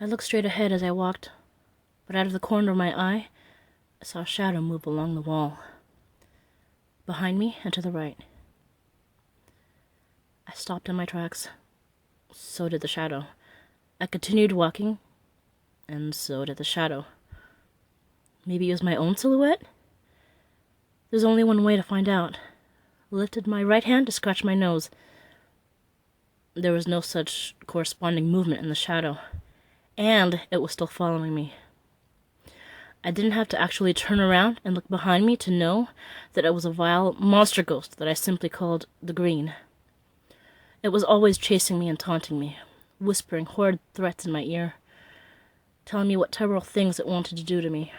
I looked straight ahead as I walked, but out of the corner of my eye, I saw a shadow move along the wall, behind me and to the right. I stopped in my tracks. So did the shadow. I continued walking, and so did the shadow. Maybe it was my own silhouette? There's only one way to find out. I lifted my right hand to scratch my nose. There was no such corresponding movement in the shadow, and it was still following me. I didn't have to actually turn around and look behind me to know that it was a vile monster ghost that I simply called the Green. It was always chasing me and taunting me, whispering horrid threats in my ear, telling me what terrible things it wanted to do to me.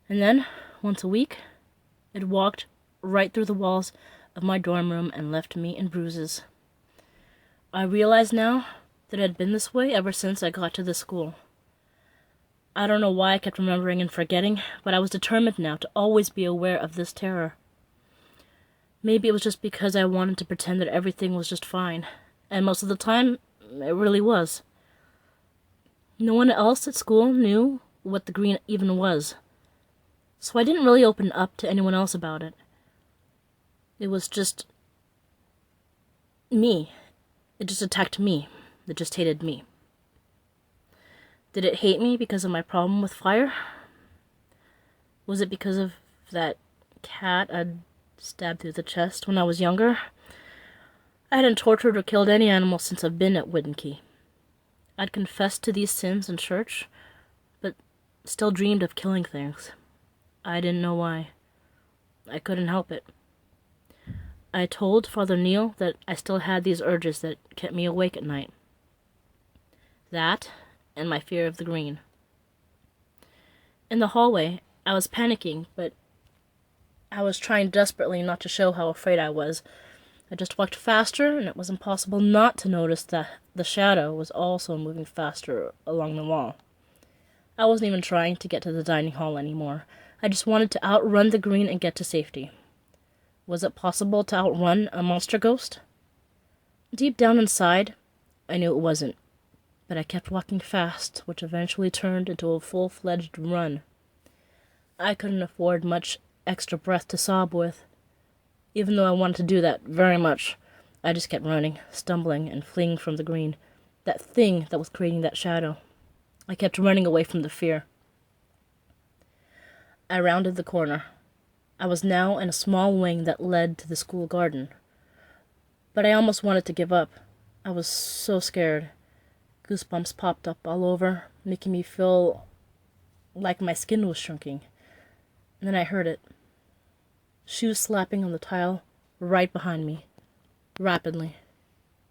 And then, once a week, it walked right through the walls of my dorm room and left me in bruises. I realize now that it had been this way ever since I got to this school. I don't know why I kept remembering and forgetting, but I was determined now to always be aware of this terror. Maybe it was just because I wanted to pretend that everything was just fine, and most of the time, it really was. No one else at school knew what the Green even was, so I didn't really open up to anyone else about it. It was just me. It just attacked me. It just hated me. Did it hate me because of my problem with fire? Was it because of that cat I'd stabbed through the chest when I was younger? I hadn't tortured or killed any animal since I've been at winnond. I'd confessed to these sins in church, but still dreamed of killing things. I didn't know why. I couldn't help it. I told Father Neil that I still had these urges that kept me awake at night. That, and my fear of the Green. In the hallway, I was panicking, but I was trying desperately not to show how afraid I was. I just walked faster, and it was impossible not to notice that the shadow was also moving faster along the wall. I wasn't even trying to get to the dining hall anymore. I just wanted to outrun the Green and get to safety. Was it possible to outrun a monster ghost? Deep down inside, I knew it wasn't, but I kept walking fast, which eventually turned into a full-fledged run. I couldn't afford much extra breath to sob with. Even though I wanted to do that very much, I just kept running, stumbling, and fleeing from the Green, that thing that was creating that shadow. I kept running away from the fear. I rounded the corner. I was now in a small wing that led to the school garden. But I almost wanted to give up. I was so scared. Goosebumps popped up all over, making me feel like my skin was shrinking. And then I heard it. Shoes slapping on the tile right behind me, rapidly.